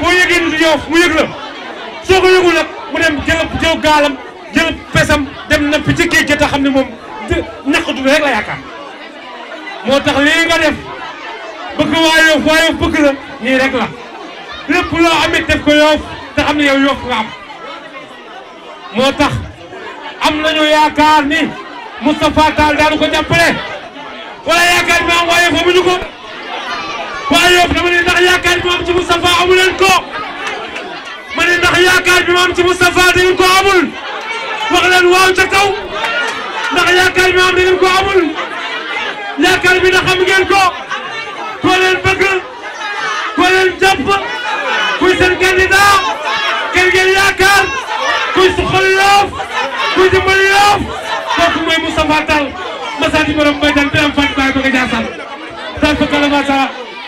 boo yëgee ni yow mu yëg la soo ko yëgul nag mu dem jël gaalam jël pesam dem nappi ci géej gi te xam ne moom ñaqatu rek la yaakaar moo tax lii nga def bëgg waa Yoff bëgg la nii rek la lépp loo amit def ko Yoff te xam ne yow Yoff nga am moo tax am nañu yaakaar ni Moustapha Tall daanu ko jàppale wala yaakaar bi am waa Yoff amuñu ko waa Yoff dama ne ndax yaakaar bi ma am ci Moustapha amu leen ko ma ne ndax yaakaar bi ma am ci Moustapha da ngeen ko amul wax leen waaw ca kaw ndax yaakaar bi ma am da ngeen ko amul yaakaar bi na xam ngeen ko koo leen bëgg koo leen jàpp kuy seen candidat kenn ngeen yaakaar kuy suqali Yoff kuy dimbali Yoff kooku mooy Moustapha Tall Massaati borom mbay dal bi am fan baay bëgg a jaasal tal fa kalamasa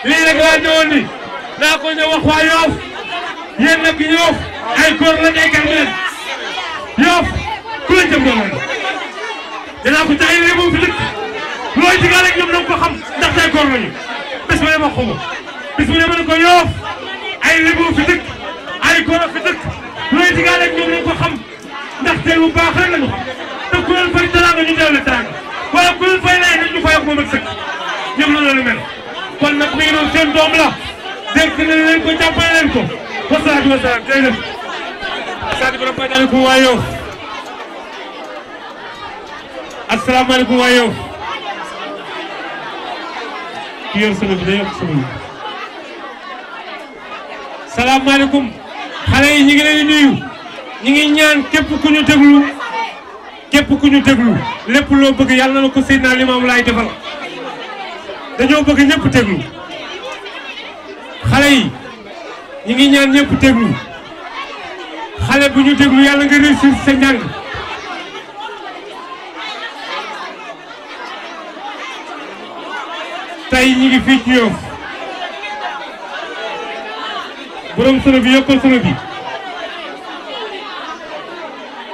lii rek laa ñëwoon ni naa ko ñëw wax waa Yoff yéen nag Yoff ay góor lañ ay gan leen Yoff ku la jëm doon dinaa ko jaay léegi moom fi dëkk looy digal rek ñoom na ko xam ndax ay góor lañu bés bu ne ma xamu bés bu ne ma ne ko Yoff ay lébu fi dëkk ay góor fi dëkk looy digal rek ñoom na ko xam ndax tey bu baax rek lañu xam te ku leen fay teraanga ñu dellu teraanga wala ku leen fay lay nag ñu fay ak moom ak sëkk ñoom la lu mel kon nag mi ngi doon seen doom la dégg nañ leen ko jàppale leen ko wasalaatu wasalaam jërëjëf Sadio borom asalaamaaleykum waa Yoff asalaamaaleykum waa Yoff ki yor solo bi day yokk solo bi salaamaaleykum xale yi ñu ngi leen di nuyu ñu ngi ñaan képp ku ñu déglu lépp loo bëgg yàlla na ko Seydina Limaamu Laay defal dañoo bëgg ñëpp déglu xale yi ñu ngi ñaan ñëpp déglu xale bu ñu déglu yàlla nga réussir sa njàng tey ñu ngi fii ci Yoff borom solo bi yokkal solo bi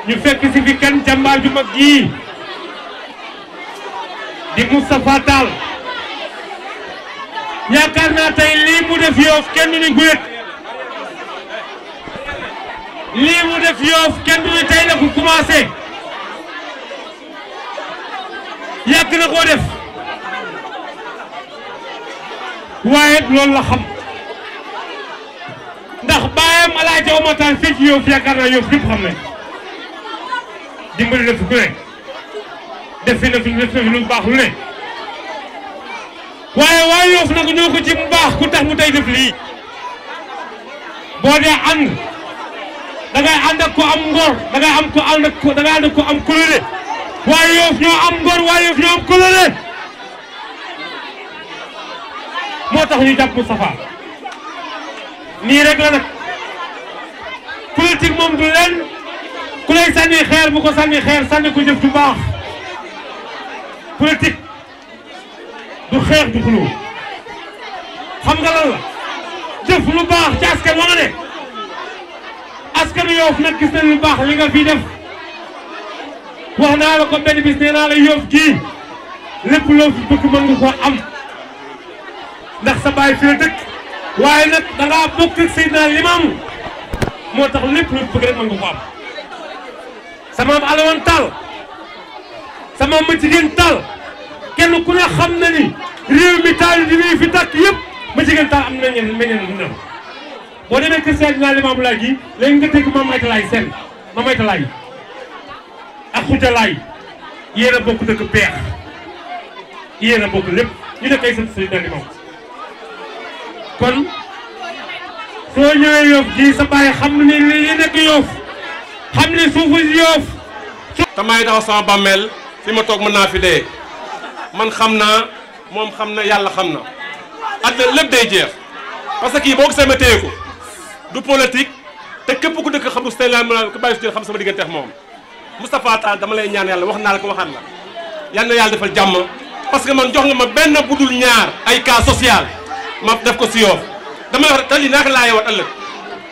ñu fekk si fi kan jàmbaar ju mag ji di Moustapha Tall yaakaar naa tey lii mu def Yoff kenn du ni gulet lii mu def Yoff kenn du ni tey la ko commencé yàgg na koo def waaye loolu la xam ndax baayam Alaaji Omar Tall fii ci Yoff yaakaar naa Yoff ñëpp xam nañ dimbali na fi ku ne def na fi lu baax lu ne waaye waa Yoff nag ñoo ko ci mu baax ku tax mu tey def lii boo dee ànd da ngay ànd ak ko am ngor da ngay ànd ak ko am kóllëre waa Yoff ñoo am ngor waa Yoff ñoo am kóllëre moo tax ñu jàpp Moustapha nii rek la nag politique moom du leen ku lay sànni xeer bu ko sànni xeer sànni ko jëf ju baax politique du xeex du xuloo xam nga lan la jëf lu baax ci askan wa nga ne askanu Yoff nag gis nañ lu baax li nga fi def wax naa la ko benn bis nee naa la Yoff gii lépp loo fi bëgg mën nga koo am ndax sa baay fi la dëkk waaye nag da ngaa bokk ak Seydina Limaamu moo tax lépp lu bëgg rek mën nga ko am sama am Alawan Tall sama ma jigéen Tall kenn ku ne xam na ni réew mi taal di fi tàkk yëpp ma jigéen Tall am na meññeen boo demee kër Seydina Limaamu Laay gi léegi nga dégg Mame Aïda Laye Sène Mame Aïda Laye ak Khoudia Laye yéen a bokk dëkk peex yéen a bokk lépp ñu nekk ay sant Seydina Limaamu kon soo ñëwee Yoff gi sa bàyyi xam ne li nekk Yoff xam ne suufu Yoff damay taxaw sama bàmmeel fi ma toog mën naa fi dee man xam naa moom xam na yàlla xam na àddina lépp day jeex parce que kii boo gisee ma téye ko du politique te képp ku dëkk xam tey laa mën ko bàyyi su xam sama diggante ak moom Moustapha Tall dama lay ñaan yàlla wax naa la ko waxaat la yal na yàlla defal jàmm parce que man jox nga ma benn budul ñaar ay cas social ma def ko si Yoff damay wax te lii naka laa yeewaat ëllëg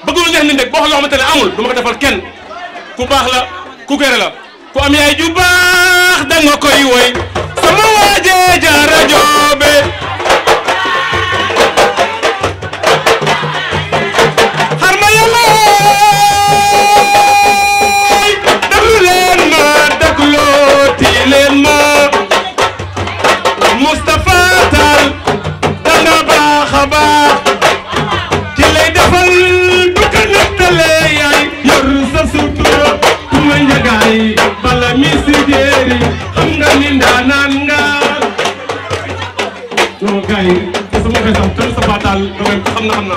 bëgg lu neex nit rek boo xam loo xamante ne amul du ma ko defal kenn ku baax la ku gërë la ku am yaay ju baax da nga koy woy sama waajee jaara joobe xar ma yàlla déglu leen ma déglooti leen ma Moustapha Tall da nga baax a baax ki lay defal du ko nattale yaay yor sa sutura ku ma njagaay bala mi si jéeri xam nga ni ndaanaan nga non gars yi te sama xesam te Moustapha Tall dogen xam na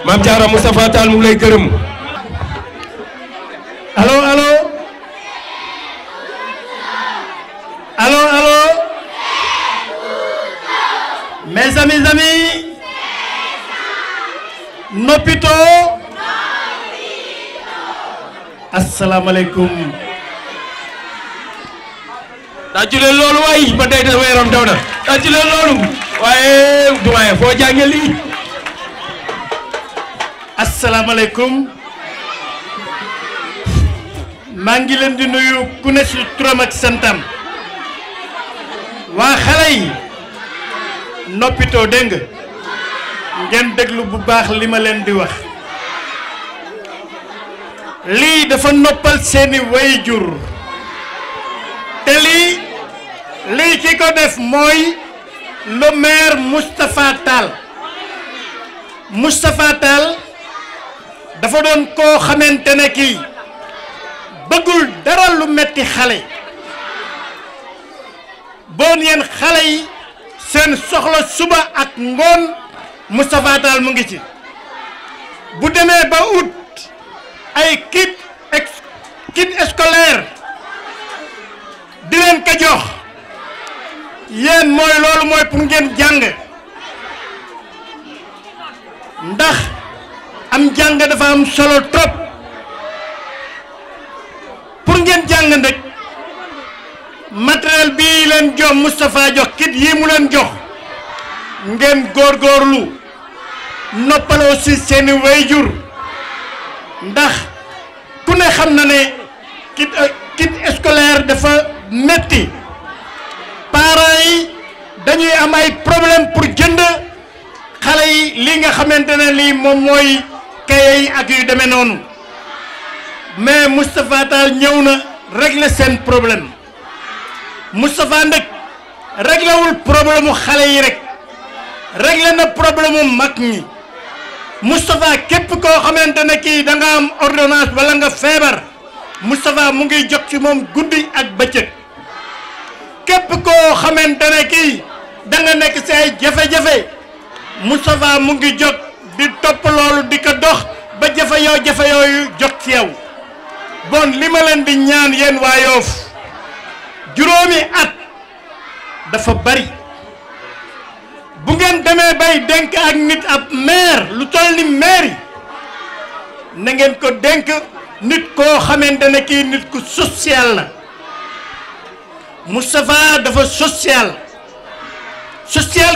Mame Diarra Moustapha Tall mu ngi lay gërëm. Allô allô allô allô mes amis Nopito assalamu alaikum. tàccu leen loolu waay ba tey sama yaram daw na tàccu leen loolu waaye doyen foo jàngee lii. asalaamaaleykum maa ngi leen di nuyu ku ne ci turam ak santam waa xale yi noppitoo dégg nga ngeen déglu bu baax li ma leen di wax lii dafa noppal seeni waajur te lii ki ko def mooy le maire Moustapha Tall dafa doon koo xamante ne kii bëggul dara lu metti xale bon yéen xale yi seen soxla suba ak ngoon Moustapha Tall mu ngi ci bu demee ba ut ay kit scolaire di leen ko jox yéen mooy loolu mooy pour ngeen jàng ndax am jàng dafa am solo trop pour ngeen jàng nag matériel bii leen jox Moustapha jox kit yi mu leen jox ngeen góorgóorlu noppaloo ci seeni waajur ndax ku ne xam na ne kit scolaire dafa metti parents yi dañuy am ay problème pour jënd xale yi li nga xamante ne lii moom mooy kaye yi ak yu demee noonu mais Moustapha Tall ñëw na régler seen problème Moustapha nag réglewul problème mu xale yi rek réglé na problème mu mag ñi Moustapha képp koo xamante ne kii da nga am ordonnance wala nga feebar Moustapha mu ngi jot ci moom guddi ak bëccëg képp koo xamante ne kii da nga nekk ci ay jafe-jafe Moustapha mu ngi jot di topp loolu di ko dox ba jafe yooyu jot ci yow bon li ma leen di ñaan yéen waa Yoff juróomi at dafa bari bu ngeen demee bay dénk ak nit ab maire lu toll ni maire na ngeen ko dénk nit koo xamante ne kii nit ku social la Moustapha dafa social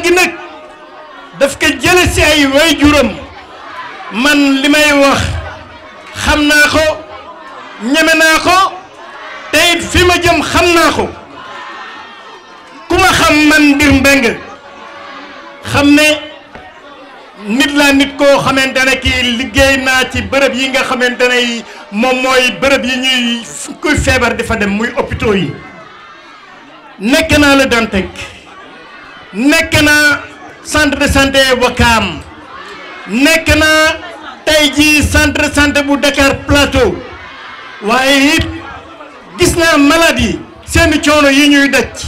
gi nag daf ko jële ci ay waajuram man li may wax xam naa ko ñeme naa ko te it fi ma jëm xam naa ko ku ma xam man Ndir Mbengue xam ne nit laa nit koo xamante ne kii liggéey naa ci bërëb yi nga xamante ne moom mooy bërëb yi ñuy kuy feebar di fa dem muy hôpitaux yi nekk naa Le Dantec nekk naa centre de santé Ouakam nekk naa tey jii centre de santé bu Dakar Plateau waaye it gis naa malade yi seeni coono yi ñuy daj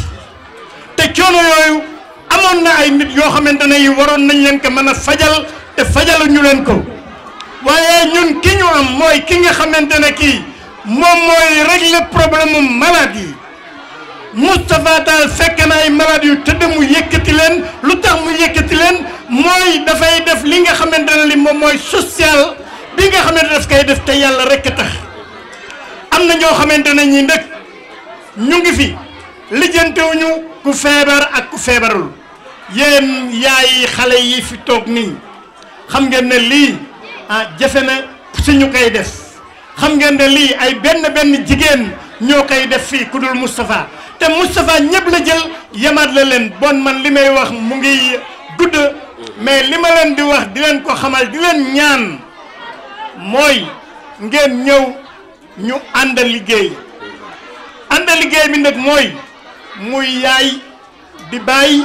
te coono yooyu amoon na ay nit yoo xamante ne yi waroon nañ leen ko mën a fajal te fajaluñu leen ko waaye ñun ki ñu am mooy ki nga xamante ne kii moom mooy régler problème mu malade yi Moustapha Tall fekk na ay malade yu tëdd mu yëkkati leen lu tax mu yëkkati leen mooy dafay def li nga xamante ne li moom mooy social bi nga xamante daf koy def te yàlla rekk tax am na ñoo xamante ne ñi ndëkk ñu ngi fi lijjantewuñu ku feebar ak ku feebarul yéen yaay xale yi fi toog nii xam ngeen ne lii jafe na suñu koy def xam ngeen ne lii ay benn jigéen ñoo koy def fii ku dul Moustapha te Moustapha ñëpp la jël yemaat la leen bon man li may wax mu ngi gudd mais li ma leen di wax di leen ko xamal di leen ñaan mooy ngeen ñëw ñu ànd liggéey bi nag mooy muy yaay di baay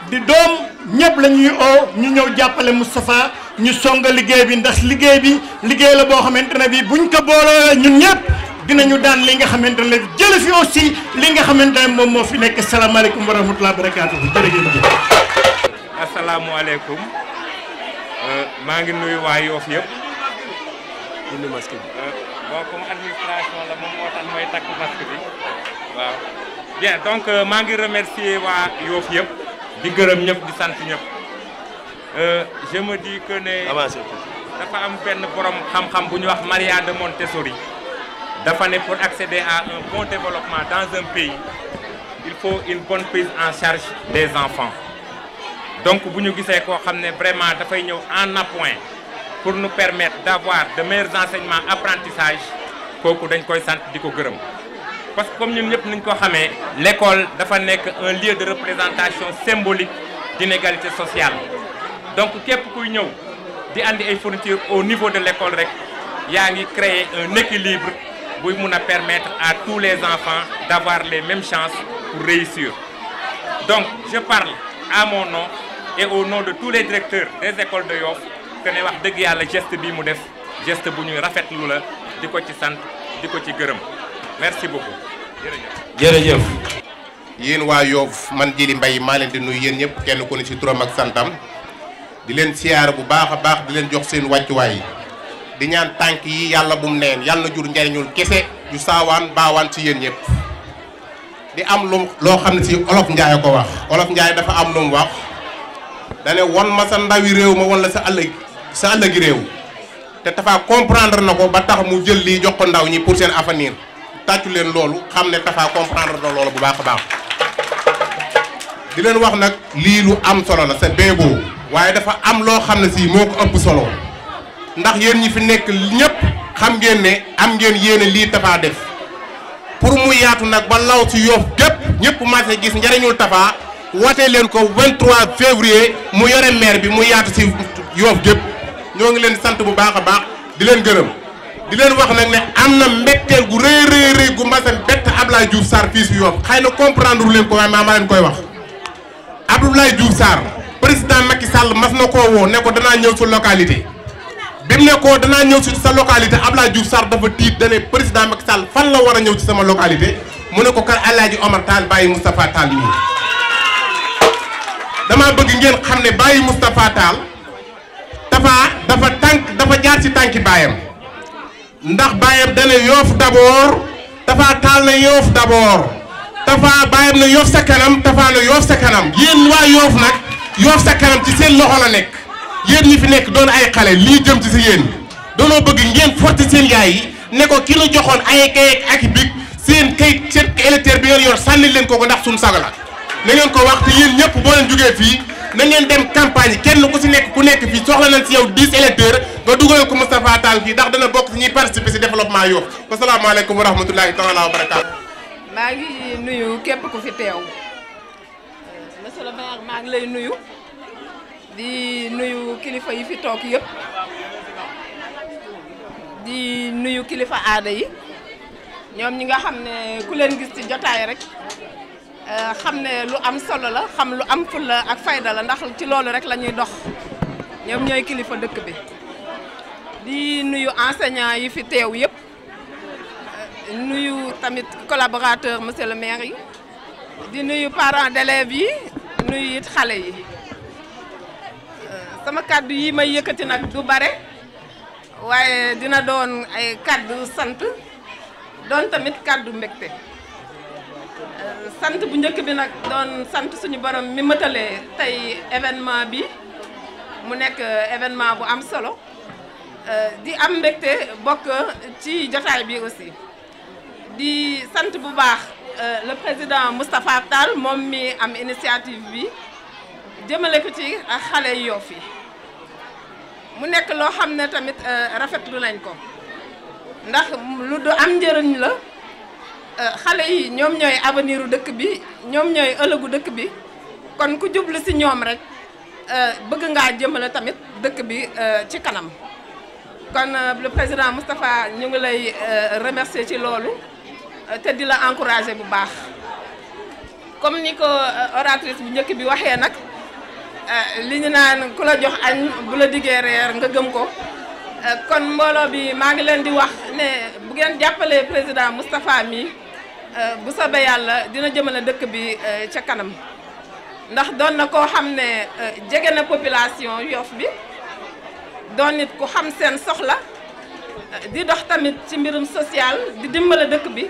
di doom ñëpp la ñuy oo ñu ñëw jàppale Moustapha ñu songa liggéey bi ndax liggéey la boo xamante ne bi buñ ko booloo ñun ñëpp dinañu daan li nga xamante ne jële fi aussi li nga xamante ne moom moo fi nekk salaamaaleykum wa rahmatulah barakaatu jërëjëf. asalaamualeykum maa ngi nuyu waa Yoff yëpp. indi masque bi. bon comme administration la moom moo tax mooy takk masque bi waaw. bien donc maa ngi remercier waa Yoff yëpp di gërëm ñëpp di sant ñëpp je me dis que ne dafa am benn borom xam-xam bu ñu wax Maria de Montessori dafa ne pour accéder à un bon développement dans un pays il faut une bonne prise en charge des enfants. Donc bu ñu gisee koo xam ne vraiment dafay ñëw en appoint pour nous permettre d'avoir de meilleurs enseignements apprentissage kooku dañ koy sant di ko gërëm. Parce que comme ñun ñëpp niñ ko xamee l'école dafa nekk un lieu de représentation symbolique d'inégalité sociale. Donc képp kuy ñëw di andi ay fournitures au niveau de l'école rek yaa ngi créer un équilibre buy mun a permettre à tous les enfants d'avoir les mêmes chances pour réussir. Donc je parle à mon nom et au nom de tous les directeurs des écoles de Yoff que ne wax dëgg yàlla geste bi mu def geste bu ñuy rafetlu la di ko ci sant di ko ci gërëm merci beaucoup jërëjëf. yéen waa Yoff man Djily Mbaye maa leen di nuyu yéen ñëpp kenn ku ne ci turam ak santam di leen siyaar bu baax a baax di leen jox seen wàccuwaay di ñaan tànk yi yàlla bu mu neen yàlla na jur njariñul kese ju saawaan baawaan ci yéen ñëpp di am lu loo xam ne si olof Njaay ko wax olof Njaay dafa am lu mu wax dane won ma sa ndawi réew ma wala sa ëllëgi réew te Tafa comprendre na ko ba tax mu jël lii jox ko ndaw ñi pour seen avenir tàccu leen loolu xam ne Tafa comprendre na loolu bu baax a baax di leen wax nag lii lu am solo la c'est bien beau waaye dafa am loo xam ne si moo ko ëpp solo ndax yéen ñi fi nekk ñëpp xam ngeen ne am ngeen yéene lii Tafa def pour mu yaatu nag ba law ci Yoff gépp ñëpp commencé gis njariñul Tafa woote leen ko 23 février mu yore maire bi mu yaatu ci Yoff gépp ñoo ngi leen sant bu baax a baax di leen gërëm di leen wax nag ne am na mbetteel gu rëy gu mbasan bett Abdoulaye Diouf Sarr fii ci Yoff xëy na comprendre leen ko waaye maa leen koy wax Abdoulaye Diouf Sarr président Macky Sall mas na koo woo ne ko danaa ñëw sa localité bi mu ne ko danaa ñëw ci sa localité Abdoulaye Diouf Sarr dafa tiit dane président Macky Sall fan la war a ñëw ci sama localité mu ne ko kër Alaaji Omar Tall bàyyi Moustapha Tall yi dama bëgg ngeen xam ne bàyyi Moustapha Tall dafa jaar ci tànki baayam ndax baayam dane Yoff d'abord Tafa Tall na Yoff d'abord Tafa baayam na Yoff sa kanam Tafa na Yoff sa kanam yéen waa Yoff nag Yoff sa kanam ci seen loxo la nekk yéen ñi fi nekk doon ay xale lii jëm ci si yéen doonoo bëgg ngeen forti seen yaay yi ne ko ki nu joxoon ay kayit ak big seen kayit seen électeur bi ngeen yor sànni leen ko ndax suñu sago la na ngeen ko wax te yéen ñëpp boo leen jógee fii na ngeen dem campagne kenn ku si nekk ku nekk fii soxla nañ si yow 10 électeurs nga dugal ko Moustapha Tall fii ndax dana bokk si ñuy participer si développement Yoff wasalaamaaleykum wa rahmatulahi taala wa barakaatu. maa ngi nuyu képp ku fi teew monsieur le maire maa ngi lay nuyu di nuyu kilifa yi fi toog yëpp di nuyu kilifa aada yi ñoom ñi nga xam ne ku leen gis ci jotaay rek xam ne lu am solo la xam lu am fulla ak fayda la ndax ci loolu rek la ñuy dox ñoom ñooy kilifa dëkk bi di nuyu enseignants yi fi teew yëpp nuyu tamit collaborateur monsieur le maire yi di nuyu parents d'élèves yi nuyu it xale yi sama kàddu yi may yëkkati nag du bare waaye dina doon ay kàddu sant doon tamit kàddu mbégte sant bu njëkk bi nag doon sant suñu borom mi mëtalee tey événement bi mu nekk événement bu am solo di am mbégte bokk ci jotaay bi aussi di sant bu baax le président Moustapha Tall moom mi am initiative bi jëmale ko ci xale Yoff yi mu nekk loo xam ne tamit rafetlu nañ ko ndax lu du am njëriñ la xale yi ñoom ñooy avenir u dëkk bi ñoom ñooy ëllëgu dëkk bi kon ku jublu ci ñoom rek bëgg ngaa jëmale tamit dëkk bi ci kanam kon le président Moustapha ñu ngi lay remercier ci loolu te di la encourager bu baax comme ni ko oratrice bu njëkk bi waxee nag li ñu naan ku la jox añ bu la diggee reer nga gëm ko kon mbooloo bi maa ngi leen di wax ne bu ngeen jàppalee président Moustapha mi bu soobee yàlla dina jëmale dëkk bi ca kanam ndax doon na koo xam ne jege na population Yoff bi doon nit ku xam seen soxla di dox tamit ci mbirum social di dimbale dëkk bi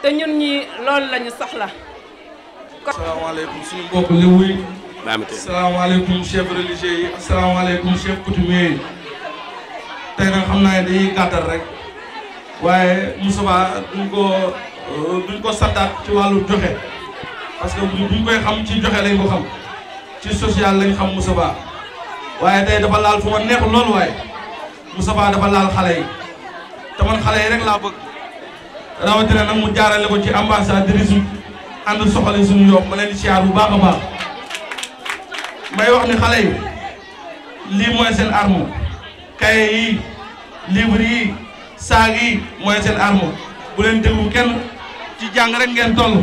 te ñun ñi loolu lañu soxla. asalaamaaleykum suñu mbokk lébu yi. asalaamaaleykum chef religieux yi asalaamaaleykum chef coutumier yi. tey nag xam naa ne dañuy gàttal rek waaye Moustapha duñ ko santaat ci wàllu joxe parce que buñ koy xam ci joxe lañ ko xam ci social lañ xam Moustapha waaye tey dafa laal fu ma neexul loolu waaye Moustapha dafa laal xale yi te man xale yi rek laa bëgg rawatina nag mu jaarale ko ci ambassadrice su ànd soxali suñu Yoff ma leen di siyaar bu baax a baax may wax ni xale yi lii mooy seen arme kaye yi livre yi saag yi mooy seen arme bu leen déglu kenn ci jàng rek ngeen toll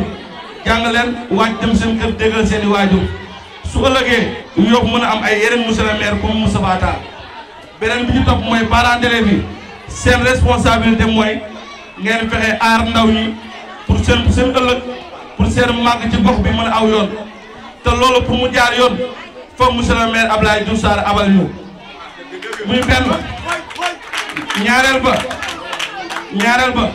jàng leen waaj dem seen kër déggal seen i waajur su ëllëgee Yoff mën a am ay yeneen monsieur le maire comme Moustapha Tall beneen bi ci topp mooy parents d'élèves yi seen responsabilité mooy ngeen fexe aar ndaw ñi pour seen ëllëg pour seen màgg ci gox bi mën a aw yoon te loolu pour mu jaar yoon foog monsieur le maire Abdoulaye Diouf Sarr abal ñu muy benn ñaareel ba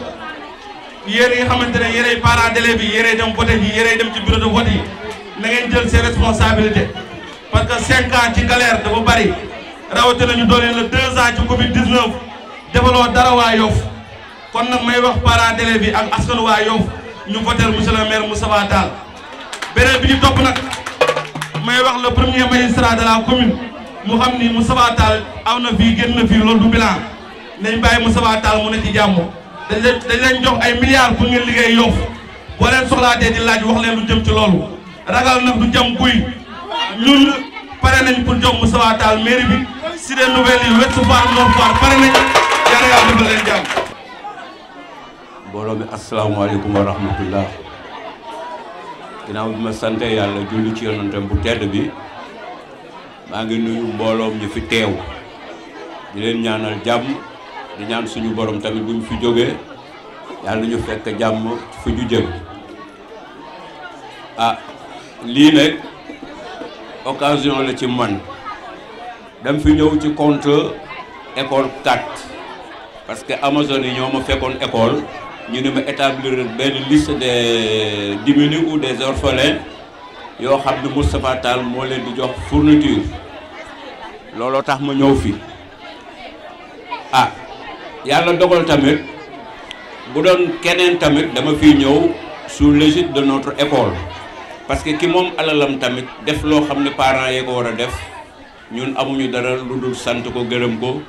yéen yi nga xamante ne yéenay parents d'élèves yi yéenay dem voté ji yéenay dem ci bureau de vote yi na ngeen jël seen responsabilité parce que 5 ans ci galère dafa bari rawatina ñu doon la 2 ans ci Covid 19 defaloo dara waa Yoff kon nag may wax parents d'élèves yi ak askanu waa Yoff ñu votel monsieur le maire Moustapha Tall beneen bi ñu topp nag may wax le premier magistrat de la commune mu xam ni Moustapha Tall aw na fii génn na fii loolu du bilan nañ bàyyi Moustapha Tall mu ne ci jàmm dañ leen jox ay milliards pour ngeen liggéey Yoff boo leen soxlaatee di laaj wax leen lu jëm ci loolu ragal nag du jam guy ñun pare nañ pour jox Moustapha Tall mairie bi Cité Nouvelle yi Ouest Foire Nord Foire pare nañ yàlla yàlla defal leen jàmm. mbooloo mi asalaamaaleykum wa rahmatullah ginnaaw bi ma sante yàlla julli ci yonantam bu tedd bi maa ngi nuyu mbooloom ñi fi teew di leen ñaanal jàmm di ñaan suñu borom tamit bu ñu fi jógee yàlla ñu fekk jàmm fi ñu jëm lii nag occasion la ci man dem fi ñëw ci compte école 4 parce que Amazone yi ñoo ma fekkoon école ñu ne ma établir benn liste des démunis ou des orphelins yoo xam ne Moustapha Tall moo leen di jox fourniture looloo tax ma ñëw fi yàlla dogal tamit bu doon keneen tamit dama fiy ñëw sous l'égide de notre école parce que ki moom alalam tamit def loo xam ne parents yee ko war a def ñun amuñu dara lu dul sant ko gërëm ko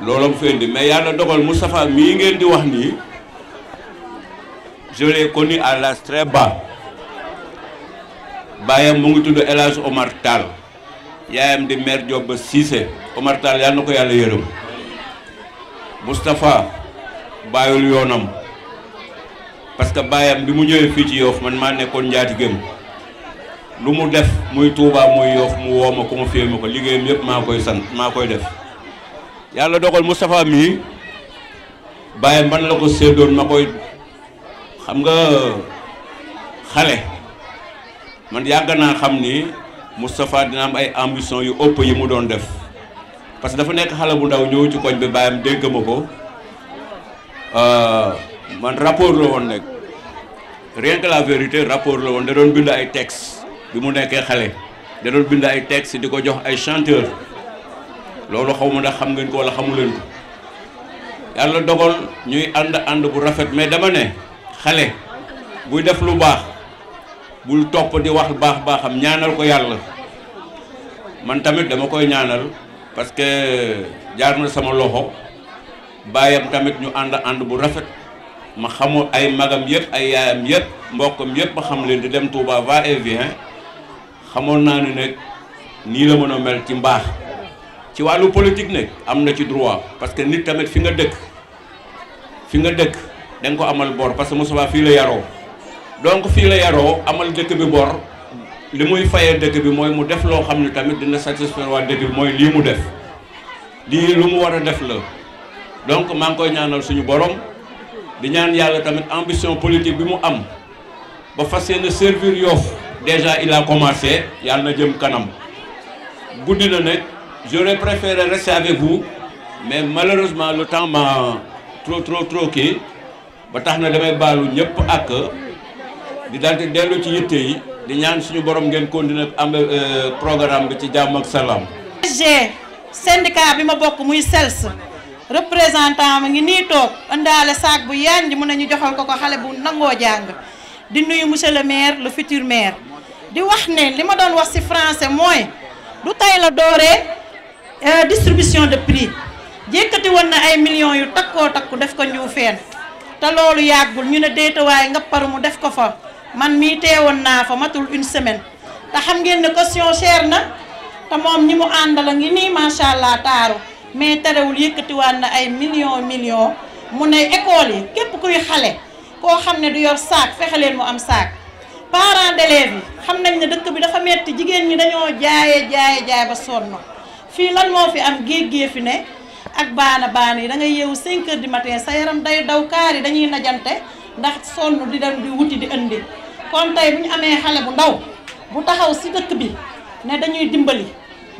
loolu fi indi mais yàlla dogal Moustapha mii ngeen di wax nii je l'ai connu à l'âge très bas baayam mu ngi tudd El Hadj Omar Tall yaayam di mère Diop Cissé Omar Tall yàlla na ko yàlla yërëm Moustapha bàyyul yoonam parce que baayam bi mu ñëwee fii ci Yoff man maa nekkoon njaatigéem lu mu def muy Touba muy Yoff mu woo ma confié ma ko liggéeyam yëpp maa koy sant maa koy def yàlla dogal Moustapha mii baayam man la ko séddoon ma koy xam nga xale man yàgg naa xam ni Moustapha dina am ay ambition yu ëpp yi mu doon def parce que dafa nekk xale bu ndaw ñëw ci koñ bi baayam dégg ma ko man rapport la woon nekk rien que la vérité rapport la woon da doon bind ay texte bi mu nekkee xale da doon bind ay texte di ko jox ay chanteur loolu xaw ma ndax xam ngeen ko wala xamu leen ko yàlla dogal ñuy ànd bu rafet mais dama ne xale buy def lu baax bul topp di wax baaxam ñaanal ko yàlla man tamit dama koy ñaanal parce que jaar na sama loxo baayam tamit ñu ànd bu rafet ma xamul ay magam yëpp ay yaayam yëpp mbokkam yëpp ma xam leen di dem Touba va et vient xamoon naa ne nag nii la mën a mel ci mbaax ci wàllu politique nag am na ci droit parce que nit tamit fi nga dëkk da nga ko amal bor parce que Moustapha fii la yaroo donc fii la yaroo amal dëkk bi bor li muy fayee dëkk bi mooy mu def loo xam ne tamit dina satisfaire waa dëkk bi mooy lii mu def lii lu mu war a def la donc maa ngi koy ñaanal suñu borom di ñaan yàlla tamit ambition politique bi mu am ba fas yéene servir Yoff déjà il a commencé yàlla na jëm kanam guddi na nag j'aurais préféré rester avec vous mais malheureusement le temps m'a trop kii ba tax na damay baalu ñëpp ak di daldi dellu ci yitte yi di ñaan suñu borom ngeen continuer am programme bi ci jàmm ak salaam. syndicat bi ma bokk muy SELS représentant ma ngi nii toog indaale saak bu yanj mun nañu joxal ko xale bu nangoo jàng di nuyu monsieur le maire le futur maire di wax ne li ma doon wax ci français mooy du tey la dooree distribution de prix jékkati woon na ay millions yu takkoo takku def ko Ndioufène te loolu yàggul ñu ne déetawaay nga paru mu def ko fa man mii teewoon naa fa matul une semaine te xam ngeen ne caution cher na te moom ñi mu àndal a ngi nii macha allah taaru mais terewul yëkkatiwaat na ay millions mu ne école yi képp kuy xale koo xam ne du yor saak fexe leen mu am saak parents d'élèves yi xam nañ ne dëkk bi dafa metti jigéen ñi dañoo jaay ba sonn fii lan moo fi am géej fi ne ak baana yi da ngay yeewu 5 heures du matin sa yaram day daw kaar yi dañuy najante ndax sonn di dem di wuti di indi kon tey bu ñu amee xale bu ndaw bu taxaw ci dëkk bi ne dañuy dimbali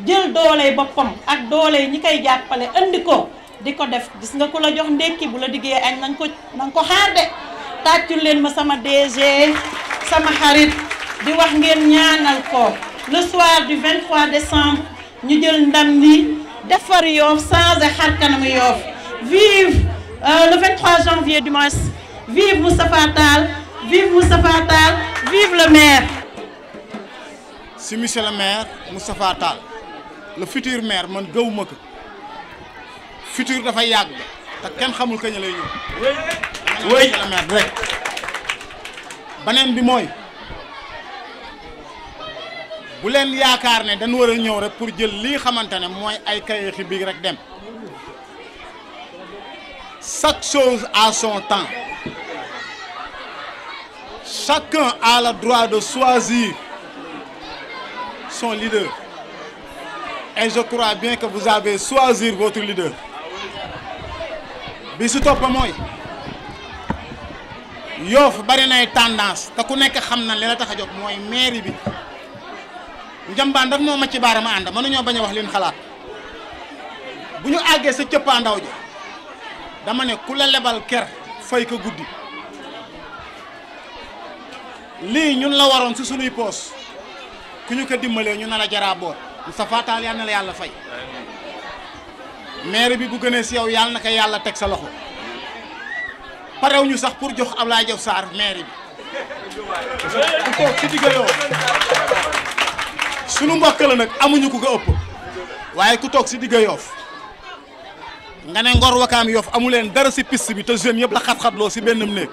jël dooley boppam ak dooley ñi koy jàppale indi ko di ko def gis nga ku la jox ndékki bu la diggee añ nañ ko xaar de tàccul leen ma sama DG sama xarit di wax ngeen ñaanal ko le soir du 23 décembre ñu jël ndam li defar Yoff changé xar kanamu Yoff vive le 23 janvier du mois vive Moustapha Tall vive le maire. Si monsieur le maire Moustapha Tall le futur maire man gëwuma ko futur dafa yàgg te kenn xamul kañ lay ñëw. oui monsieur le maire rek. beneen bi mooy bu leen yaakaar ne dañu war a ñëw rek pour jël lii xamante ne mooy ay kayeexi biig rek dem chaque chose à son temps chacun a le droit de choisir son leader et je crois bien que vous avez choisi votre leader bi su topp mooy Yoff bari nay tendance te ku nekk xam na li la tax a jóg mooy mairie bi njambaan daf moo ma ci baarama ànd mënuñoo bañ a wax leen xalaat bu ñu àggee sa cëppaandaw ji dama ne ku la lebal ker fay ko guddi lii ñun la waroon ci sunuy poos ku ñu ko dimbalee ñu na la jaraa boot Moustapha Tall yal na la yàlla fay maire bi bu gënee ci yow yàlla na ko yàlla teg sa loxo parew ñu sax pour jox Abdoulaye Diouf Sarr maire bi ku toog ci digg Yoff sunu mbokk la nag amuñu ku ko ëpp waaye ku toog ci digg Yoff nga ne Ngor Wakaam Yoff amu leen dara ci piste bi te jeunes yëpp la xat-xatloo ci benn néeg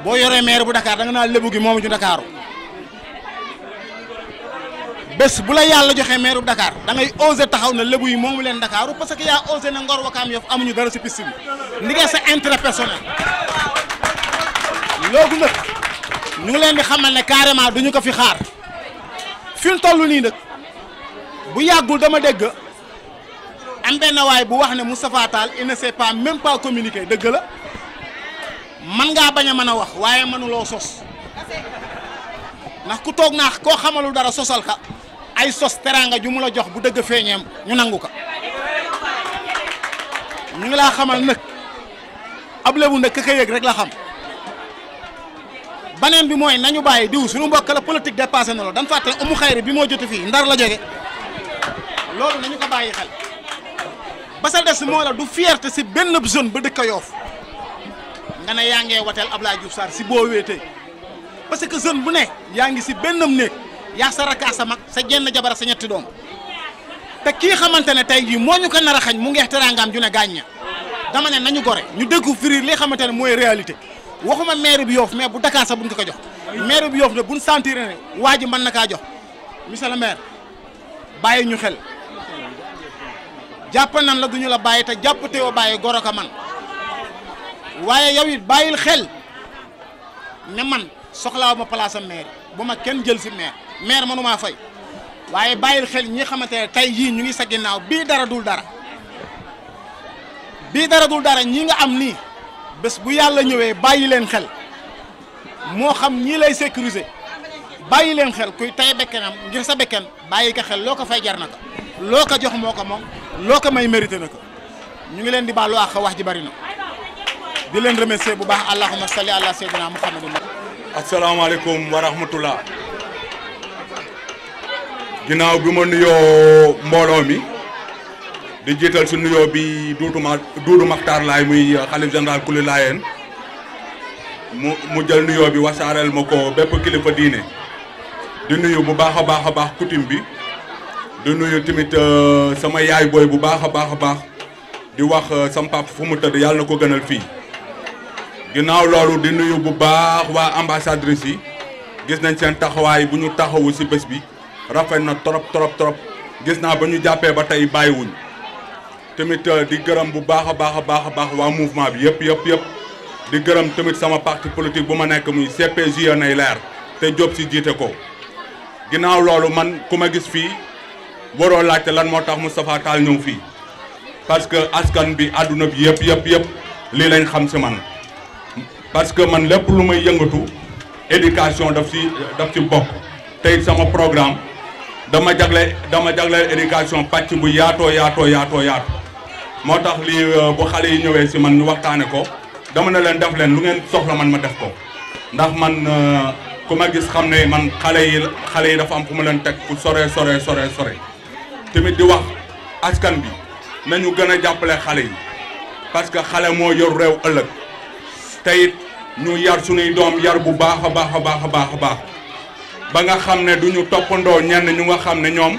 boo yoree maire bu Dakar da nga naa lébu gi moomu ju Dakaaru bés bu la yàlla joxee maire bu Dakar da ngay osé taxaw na lébu yi moomu leen Dakaaru parce que yaa osé na Ngor Wakaam Yoff amuñu dara ci piste bi ndigee sa intérêt personnel loolu nag ñu ngi leen di xamal ne carrément duñu ko fi xaar fi mu toll nii nag bu yàggul dama dégg am benn waay bu wax ne Moustapha Tall il ne sait pas même pas communiquer dëgg la man ngaa bañ a mën a wax waaye mënuloo sos ndax ku toog naa koo xamalu dara sosal ka ay sos teraanga ju mu la jox bu dëgg feeñeem ñu nangu ko ñu ngi laa xamal nag ab lebu nag ka yëg rek la xam baneen bi mooy nañu bàyyi diw suñu mbokk la politique dépassé na loolu dañ fàtte umu xayri bi moo jote fii ndar la jóge loolu nañu ko bàyyi xel ba sa des moo la du fierté si benn zone ba dëkk Yoff nga ne yaa ngee wateel Abdoulaye Diouf Sarr si boo wéetee parce que zone bu ne yaa ngi si bennam néeg yaa sa rakkaa sa mag sa jenn jabar sa ñetti doom te kii xamante ne tey jii moo ñu ko nar a xañ mu ngeex teraangaam ju ne gaañña dama ne nañu gore ñu découvrir li xamante ne mooy réalité waxuma maire bi Yoff mais bu Dakar sax buñ ko jox maire bi Yoff ne buñ sentir ne waa ji mën na kaa jox monsieur le maire bàyyi ñu xel jàpp nan la duñu la bàyyi te jàpp te yoo bàyyi goro ko man waaye yow it bàyyil xel ne man soxlaaw ma place am maire bu ma kenn jël si maire mënumaa fay waaye bàyyil xel ñi xamante ne tey jii ñu ngi sa ginnaaw bii dara dul dara ñi nga am nii bés bu yàlla ñëwee bàyyi leen xel moo xam ñii lay sécuriser bàyyi leen xel kuy tay bekkenam ngir sa bekken bàyyi ko xel loo ko fay jar na ko loo ko jox moo ko moom loo ko may mérité na ko ñu ngi leen di baalu àq wax ji bari na di leen remercier bu baax allahumma salli ala sayyidina muhammadin. asalaamaaleykum wa rahmatullah ginnaaw bi ma nuyoo mbooloo mi di jiital si nuyoo bi Duudu Maxtaar Laay muy xalif général kuli Laayeen mu jël nuyoo bi wasaareel ma ko bépp kilifa diine di nuyu bu baax a baax coutume bi di nuyu tamit sama yaay booy bu baax a baax di wax sama papa fu mu tëdd yàlla na ko gënal fii ginnaaw loolu di nuyu bu baax waa ambassadrice yi gis nañ seen taxawaay bu ñu taxawu ci bés bi rafet na trop gis naa ba ñu jàppee ba tey bàyyiwuñ tamit di gërëm bu baax a baax waa mouvement bi yëpp di gërëm tamit sama parti politique bu ma nekk muy CPJ nay leer te Diop si jiite ko ginnaaw loolu man ku ma gis fii waroo laajte lan moo tax Moustapha Tall ñëw fii parce que askan bi àdduna bi yëpp lii lañ xam si man parce que man lépp lu may yëngatu éducation daf ci bokk tey sama programme dama jagleel éducation pàcc bu yaatoo moo tax lii bu xale yi ñëwee si man ñu waxtaane ko dama ne leen def leen lu ngeen soxla man ma def ko ndax man ku ma gis xam ne man xale yi dafa am fu ma leen teg fu sore tamit di wax askan bi nañu gën a jàppale xale yi parce que xale moo yor réew ëllëg te it ñu yar suñuy doom yar bu baax a baax ba nga xam ne du ñu toppandoo ñenn ñu nga xam ne ñoom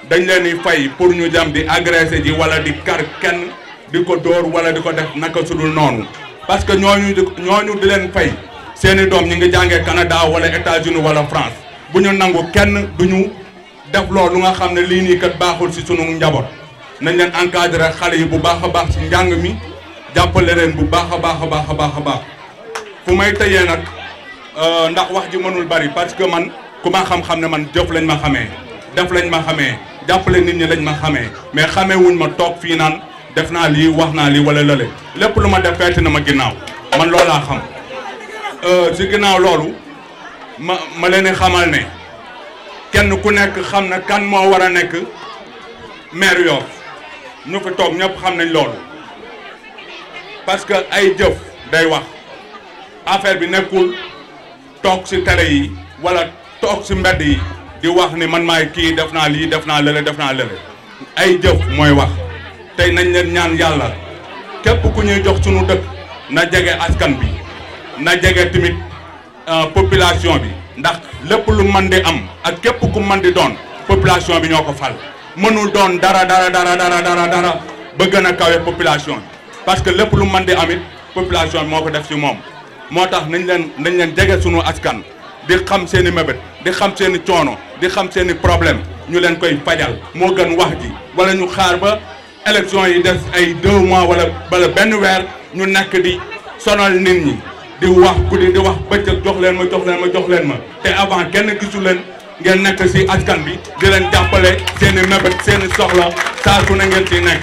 dañ leen di fay pour ñu jam di agressé ji wala di kar kenn di ko dóor wala di ko def naka sudul noonu parce que ñooñu di leen fay seeni doom ñi ngi jàngee Canada wala États-Unis wala France bu ñu nangu kenn du ñu def loolu nga xam ne lii nii kat baaxul ci sunu njaboot nañ leen encadrer xale yi bu baax a baax ci njàng mi jàppale leen bu baax a baax fu may tëjee nag ndax wax ji mënul bari parce que man ku ma xam-xam ne man jëf lañ ma xamee def lañ ma xamee jàppale nit ñi lañ ma xamee mais xamee wuñ ma toog fii naan def naa lii wax naa lii wala lële lépp lu ma def feeti na ma ginnaaw man loolaa xam si ginnaaw loolu ma leen xamal ne kenn ku nekk xam na kan moo war a nekk maire Yoff ñu fi toog ñëpp xam nañ loolu parce que ay jëf day wax affaire bi nekkul toog ci télé yi wala toog ci mbedd yi di wax ni man maay kii def naa lii def naa lële ay jëf mooy wax tey nañ leen ñaan yàlla képp ku ñuy jox sunu dëkk na jege askan bi na jege tamit population bi ndax lépp lu mën di am ak képp ku mën di doon population bi ñoo ko fal mënul doon dara ba gën a kawe population bi parce que lépp lu mën di amit population bi moo ko def ci moom moo tax nañ leen jege sunu askan di xam seen i mébét di xam seen i coono di xam seen i problème ñu leen koy fajal moo gën wax ji wala ñu xaar ba élection yi des ay 2 mois wala benn weer ñu nekk di sonal nit ñi di wax guddi di wax bëccëg jox leen ma te avant kenn gisu leen ngeen nekk ci askan bi di leen jàppale seen i mébét seen i soxla saa su ne ngeen ciy nekk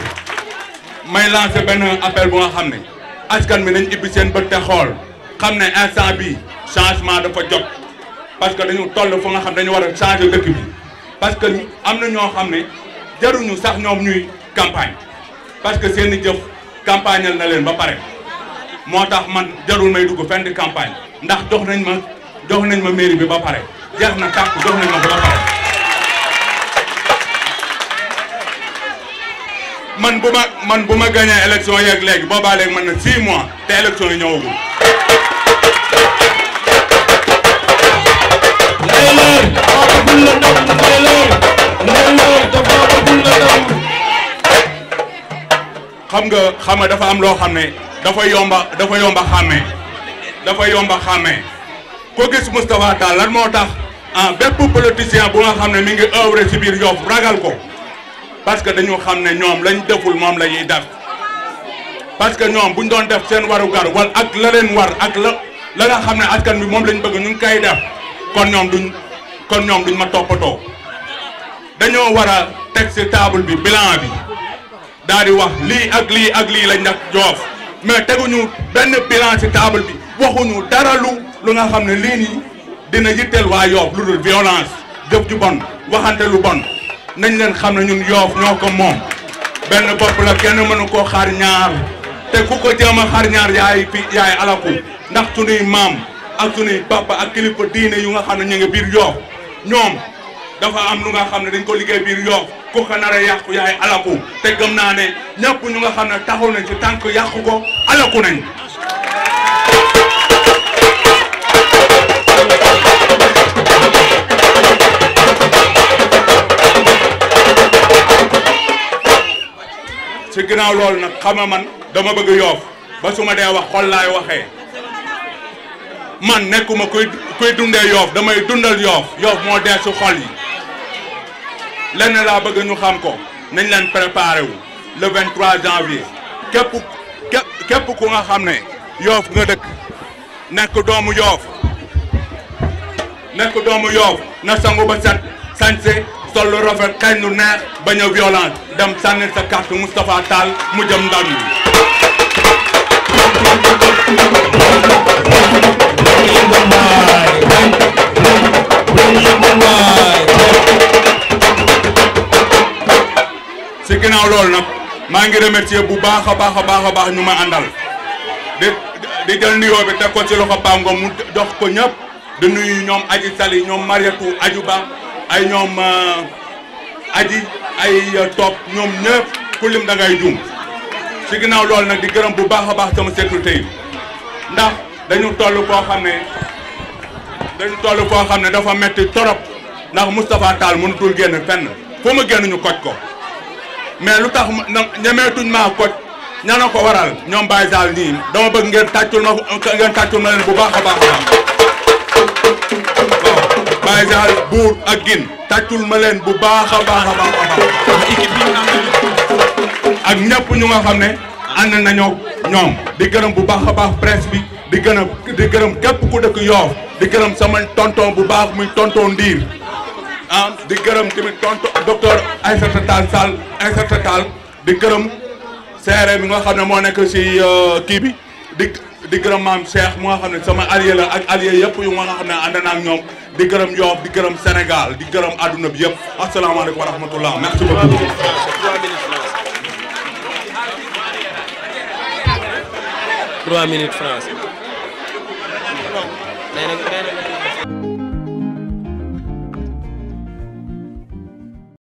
may lancé benn appel bu nga xam ne askan bi nañ ibbi seen bët te xool xam ne instant bi changement dafa jot parce que dañu toll fu nga xam dañu war a changer dëkk bi parce que am na ñoo xam ne jaruñu sax ñoom ñuy campagne parce que seen i jëf campagnal na leen ba pare moo tax man jarul may dugg fenn di campagne ndax jox nañ ma mairie bi ba pare jeex na tàkk jox nañ ma ko ba pare man bu ma gagné élection yeeg léegi boobaa léegi man na 6 mois te élection yi ñëwagul. xam nga dafa am loo xam ne dafa yomba xàmmee ko gis Moustapha Tall lan moo tax bépp politicien bu nga xam ne mi ngi œuvre ci biir Yoff ragal ko parce que dañu xam ne ñoom lañ deful moom la ñuy def parce que ñoom buñ doon def seen warugar wala ak la leen war ak la nga xam ne askan bi moom lañ bëgg ñu ngi koy def kon ñoom duñ ma toppatoo dañoo war a teg ci table bi bilan bi daal di wax lii ak lii lañ def Yoff mais teguñu benn bilan ci table bi waxuñu dara lu nga xam ne lii nii dina yitteel waa Yoff lu dul violence jëf ju bon waxante lu bon nañ leen xam ne ñun Yoff ñoo ko moom benn bopp la kenn mënu koo xaar ñaar te ku ko jéem a xaar ñaar yaay alaku ndax sunuy maam ak sunuy papa ak kilifa diine yu nga xam ne ñu ngi biir Yoff ñoom dafa am lu nga xam ne dañ ko liggéey biir Yoff ku ko nar a yàqu yaay alaku te gëm naa ne ñëpp ñu nga xam ne taxaw nañ ci tànk yàqu ko alaku nañ ci ginnaaw loolu nag xam nga man dama bëgg Yoff ba su ma dee wax xol laay waxee man nekkuma kuy dundee Yoff damay dundal Yoff Yoff moo dee ci xol yi lenn laa bëgg ñu xam ko nañ leen préparé wu le 23 janvier képp ku nga xam ne Yoff nga dëkk nekk doomu Yoff na sangu ba set sañse sol lu rafet kañ lu neex bañ a violence dem sànnil sa carte Moustapha Tall mu jëm ndam yi si ginnaaw loolu nag maa ngi remercier bu baax a baax ñu ma àndal di jël nuyoo bi teg ko ci loxo Pape Ngom mu jox ko ñëpp di nuyu ñoom Aji Sali ñoom Mariatou Ajuba ay ñoom Aji ay topp ñoom ñëpp ku lim da ngay jum si ginnaaw loolu nag di gërëm bu baax a baax sama sécurité yi ndax dañu toll foo xam ne dafa metti torop ndax Moustapha Tall mënutul génn fenn fu ma génn ñu koj ko mais lu tax ñemeetuñ maa koj ñana ko waral ñoom Baye Sall nii dama bëgg ngeen tàccul ma leen bu baax a baax waaw Baye Sall buur ak gin tàccul ma leen bu baax a baax ak ñëpp ñu nga xam ne ànd nañoo ñoom di gërëm bu baax a baax presse bi di gërëm képp ku dëkk Yoff di gërëm sama tonton bu baax muy tonton Ndiir di gërëm tamit tonton docteur Aïssata Tall Sall Aïssata Tall di gërëm seere mi nga xam ne moo nekk si kii bi di gërëm maam Cheikh mu nga xam ne sama allié la ak allié yëpp yu nga xam ne ànd naa ak ñoom di gërëm Yoff di gërëm Sénégal di gërëm adduna bi yëpp asalaamaaleykum wa rahmatullah merci beaucoup. 3 minutes France.